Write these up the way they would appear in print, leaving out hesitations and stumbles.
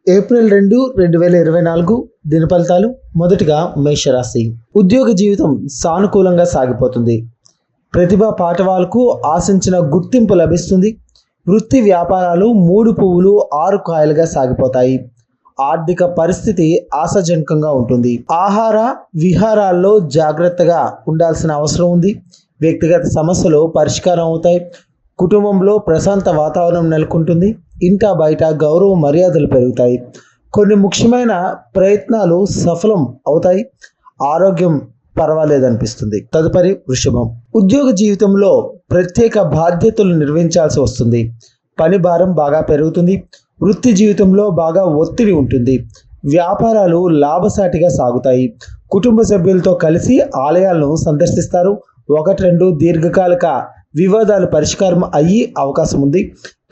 April 2, 2024 దిన ఫలితాలు. మొదటిగా మేషరాశి. ఉద్యోగ జీవితం సానుకూలంగా సాగిపోతుంది. ప్రతిభా పాఠవాలకు ఆశించిన గుర్తింపు లభిస్తుంది. వృత్తి వ్యాపారాలు 3 పువ్వులు 6 కాయలుగా సాగిపోతాయి. ఆర్థిక పరిస్థితి ఆశాజనకంగా ఉంటుంది. ఆహార విహారాల్లో జాగ్రత్తగా ఉండాల్సిన అవసరం ఉంది. వ్యక్తిగత సమస్యలు పరిష్కారం అవుతాయి. కుటుంబంలో ప్రశాంత వాతావరణం నెలకొంటుంది. ఇంటా బయట గౌరవ మర్యాదలు పెరుగుతాయి. కొన్ని ముఖ్యమైన ప్రయత్నాలు సఫలం అవుతాయి. ఆరోగ్యం పర్వాలేదనిపిస్తుంది. తదుపరి వృషభం. ఉద్యోగ జీవితంలో ప్రత్యేక బాధ్యతలు నిర్వహించాల్సి వస్తుంది. పని భారం బాగా పెరుగుతుంది. వృత్తి జీవితంలో బాగా ఒత్తిడి ఉంటుంది. వ్యాపారాలు లాభసాటిగా సాగుతాయి. కుటుంబ సభ్యులతో కలిసి ఆలయాలను సందర్శిస్తారు. 1-2 దీర్ఘకాలిక వివాదాలు పరిష్కారం అయ్యి అవకాశం ఉంది.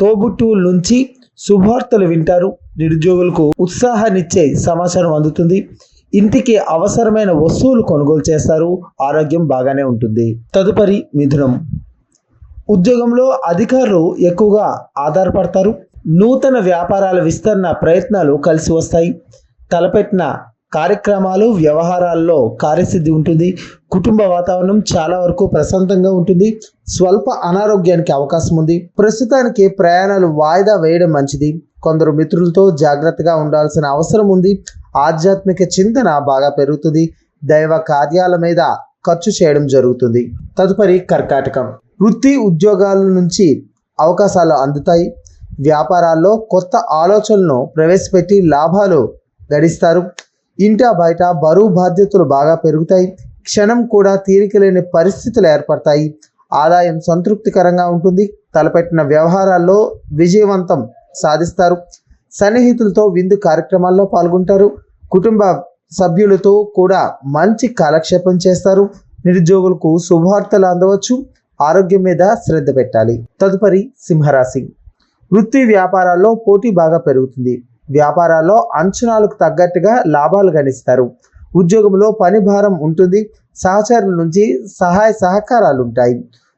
తోబుట్టువుల నుంచి శుభవార్తలు వింటారు. నిరుద్యోగులకు ఉత్సాహాన్నిచ్చే సమాచారం అందుతుంది. ఇంటికి అవసరమైన వస్తువులు కొనుగోలు చేస్తారు. ఆరోగ్యం బాగానే ఉంటుంది. తదుపరి మిథునం. ఉద్యోగంలో అధికారులు ఎక్కువగా ఆధారపడతారు. నూతన వ్యాపారాల విస్తరణ ప్రయత్నాలు కలిసి వస్తాయి. తలపెట్టిన కార్యక్రమాలు వ్యవహారాల్లో కార్యసిద్ధి ఉంటుంది. కుటుంబ వాతావరణం చాలా వరకు ప్రశాంతంగా ఉంటుంది. స్వల్ప అనారోగ్యానికి అవకాశం ఉంది. ప్రస్తుతానికి ప్రయాణాలు వాయిదా వేయడం మంచిది. కొందరు మిత్రులతో జాగ్రత్తగా ఉండాల్సిన అవసరం ఉంది. ఆధ్యాత్మిక చింతన బాగా పెరుగుతుంది. దైవ కార్యాల మీద ఖర్చు చేయడం జరుగుతుంది. తదుపరి కర్కాటకం. వృత్తి ఉద్యోగాల నుంచి అవకాశాలు అందుతాయి. వ్యాపారాల్లో కొత్త ఆలోచనలను ప్రవేశపెట్టి లాభాలు గడిస్తారు. ఇంటా బయట బరువు బాధ్యతలు బాగా పెరుగుతాయి. క్షణం కూడా తీరిక లేని పరిస్థితులు ఏర్పడతాయి. ఆదాయం సంతృప్తికరంగా ఉంటుంది. తలపెట్టిన వ్యవహారాల్లో విజయవంతం సాధిస్తారు. సన్నిహితులతో విందు కార్యక్రమాల్లో పాల్గొంటారు. కుటుంబ సభ్యులతో కూడా మంచి కాలక్షేపం చేస్తారు. నిరుద్యోగులకు శుభవార్తలు అందవచ్చు. ఆరోగ్యం మీద శ్రద్ధ పెట్టాలి. తదుపరి సింహరాశి. వృత్తి వ్యాపారాల్లో పోటీ బాగా పెరుగుతుంది. వ్యాపారాల్లో అంచనాలకు తగ్గట్టుగా లాభాలు గణిస్తారు. ఉద్యోగంలో పని భారం ఉంటుంది. సహచరుల నుంచి సహాయ సహకారాలు ఉంటాయి.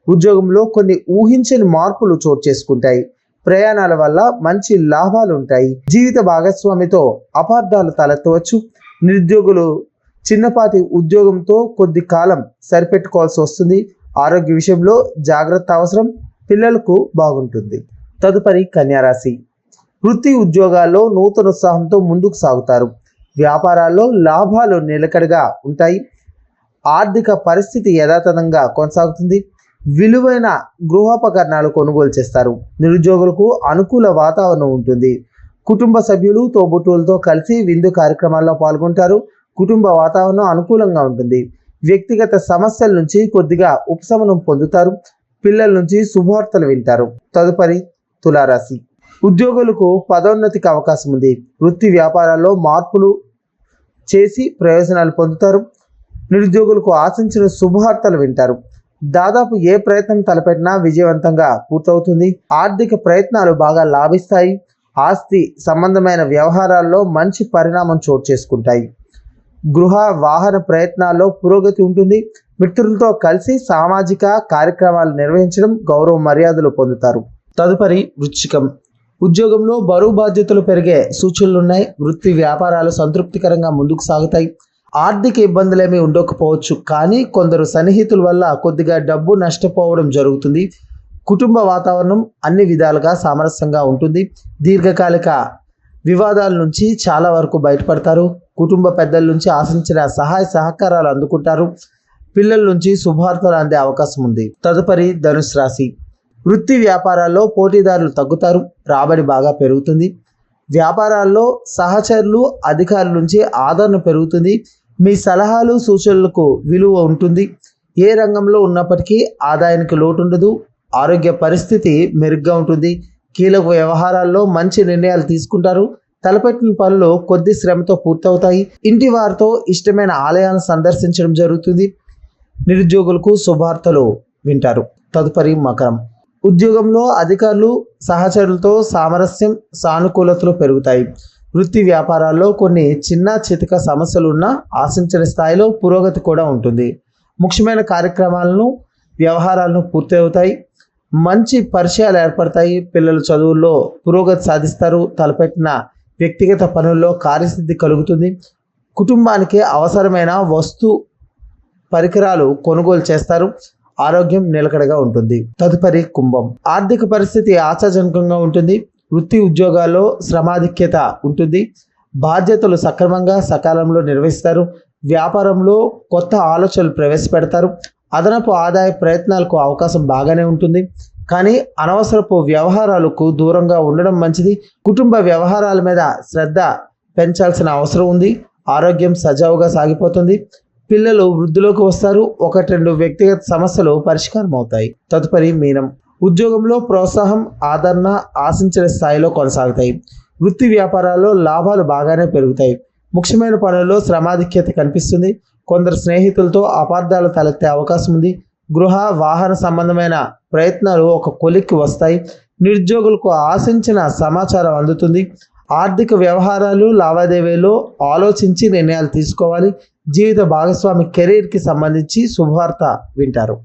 ఉద్యోగంలో కొన్ని ఊహించని మార్పులు చోటు చేసుకుంటాయి. ప్రయాణాల వల్ల మంచి లాభాలు ఉంటాయి. జీవిత భాగస్వామితో అపార్థాలు తలెత్తవచ్చు. నిరుద్యోగులు చిన్నపాటి ఉద్యోగంతో కొద్ది కాలం సరిపెట్టుకోవాల్సి వస్తుంది. ఆరోగ్య విషయంలో జాగ్రత్త అవసరం. పిల్లలకు బాగుంటుంది. తదుపరి కన్యారాశి. వృత్తి ఉద్యోగాల్లో నూతన ఉత్సాహంతో ముందుకు సాగుతారు. వ్యాపారాల్లో లాభాలు నిలకడగా ఉంటాయి. ఆర్థిక పరిస్థితి యథాతథంగా కొనసాగుతుంది. విలువైన గృహోపకరణాలు కొనుగోలు చేస్తారు. నిరుద్యోగులకు అనుకూల వాతావరణం ఉంటుంది. కుటుంబ సభ్యులు తోబుట్టువులతో కలిసి విందు కార్యక్రమాల్లో పాల్గొంటారు. కుటుంబ వాతావరణం అనుకూలంగా ఉంటుంది. వ్యక్తిగత సమస్యల నుంచి కొద్దిగా ఉపశమనం పొందుతారు. పిల్లల నుంచి శుభవార్తలు వింటారు. తదుపరి తులారాశి. ఉద్యోగులకు పదోన్నతికి అవకాశం ఉంది. వృత్తి వ్యాపారాల్లో మార్పులు చేసి ప్రయోజనాలు పొందుతారు. నిరుద్యోగులకు ఆశించిన శుభవార్తలు వింటారు. దాదాపు ఏ ప్రయత్నం తలపెట్టినా విజయవంతంగా పూర్తవుతుంది. ఆర్థిక ప్రయత్నాలు బాగా లాభిస్తాయి. ఆస్తి సంబంధమైన వ్యవహారాల్లో మంచి పరిణామం చోటు చేసుకుంటాయి. గృహ వాహన ప్రయత్నాల్లో పురోగతి ఉంటుంది. మిత్రులతో కలిసి సామాజిక కార్యక్రమాలు నిర్వహించడం, గౌరవ మర్యాదలు పొందుతారు. తదుపరి వృశ్చికం. ఉద్యోగంలో బరువు బాధ్యతలు పెరిగే సూచనలున్నాయి. వృత్తి వ్యాపారాలు సంతృప్తికరంగా ముందుకు సాగుతాయి. ఆర్థిక ఇబ్బందులేమీ ఉండకపోవచ్చు, కానీ కొందరు సన్నిహితుల వల్ల కొద్దిగా డబ్బు నష్టపోవడం జరుగుతుంది. కుటుంబ వాతావరణం అన్ని విధాలుగా సామరస్యంగా ఉంటుంది. దీర్ఘకాలిక వివాదాల నుంచి చాలా వరకు బయటపడతారు. కుటుంబ పెద్దల నుంచి ఆశించిన సహాయ సహకారాలు అందుకుంటారు. పిల్లల నుంచి శుభవార్తలు అందే అవకాశం ఉంది. తదుపరి ధనుసు రాశి. వృత్తి వ్యాపారాల్లో పోటీదారులు తగ్గుతారు. రాబడి బాగా పెరుగుతుంది. వ్యాపారాల్లో సహచరులు అధికారుల నుంచి ఆదరణ పెరుగుతుంది. మీ సలహాలు సూచనలకు విలువ ఉంటుంది. ఏ రంగంలో ఉన్నప్పటికీ ఆదాయానికి లోటు ఉండదు. ఆరోగ్య పరిస్థితి మెరుగ్గా ఉంటుంది. కీలక వ్యవహారాల్లో మంచి నిర్ణయాలు తీసుకుంటారు. తలపెట్టిన పనులు కొద్ది శ్రమతో పూర్తవుతాయి. ఇంటి వారితో ఇష్టమైన ఆలయాలను సందర్శించడం జరుగుతుంది. నిరుద్యోగులకు శుభవార్తలు వింటారు. తదుపరి మకరం. ఉద్యోగంలో అధికారులు సహచరులతో సామరస్యం సానుకూలతలు పెరుగుతాయి. వృత్తి వ్యాపారాల్లో కొన్ని చిన్న చితక సమస్యలున్నా ఆశించిన స్థాయిలో పురోగతి కూడా ఉంటుంది. ముఖ్యమైన కార్యక్రమాలను వ్యవహారాలను పూర్తి అవుతాయి. మంచి పరిచయాలు ఏర్పడతాయి. పిల్లలు చదువుల్లో పురోగతి సాధిస్తారు. తలపెట్టిన వ్యక్తిగత పనుల్లో కార్యసిద్ధి కలుగుతుంది. కుటుంబానికి అవసరమైన వస్తు పరికరాలు కొనుగోలు చేస్తారు. ఆరోగ్యం నిలకడగా ఉంటుంది. తదుపరి కుంభం. ఆర్థిక పరిస్థితి ఆశాజనకంగా ఉంటుంది. వృత్తి ఉద్యోగాల్లో శ్రమాధిక్యత ఉంటుంది. బాధ్యతలు సక్రమంగా సకాలంలో నిర్వహిస్తారు. వ్యాపారంలో కొత్త ఆలోచనలు ప్రవేశపెడతారు. అదనపు ఆదాయ ప్రయత్నాలకు అవకాశం బాగానే ఉంటుంది. కానీ అనవసరపు వ్యవహారాలకు దూరంగా ఉండడం మంచిది. కుటుంబ వ్యవహారాల మీద శ్రద్ధ పెంచాల్సిన అవసరం ఉంది. ఆరోగ్యం సజావుగా సాగిపోతుంది. పిల్లలు వృద్ధిలోకి వస్తారు. 1-2 వ్యక్తిగత సమస్యలు పరిష్కారం అవుతాయి. తదుపరి మీనం. ఉద్యోగంలో ప్రోత్సాహం, ఆదరణ ఆశించిన స్థాయిలో కొనసాగుతాయి. వృత్తి వ్యాపారాల్లో లాభాలు బాగానే పెరుగుతాయి. ముఖ్యమైన పనుల్లో శ్రమాధిక్యత కనిపిస్తుంది. కొందరు స్నేహితులతో అపార్థాలు తలెత్తే అవకాశం ఉంది. గృహ వాహన సంబంధమైన ప్రయత్నాలు ఒక కొలిక్కి వస్తాయి. నిరుద్యోగులకు ఆశించిన సమాచారం అందుతుంది. ఆర్థిక వ్యవహారాలు లావాదేవీలో ఆలోచించి నిర్ణయాలు తీసుకోవాలి. జీవిత భాగస్వామి కెరీర్కి సంబంధించి శుభవార్త వింటారు.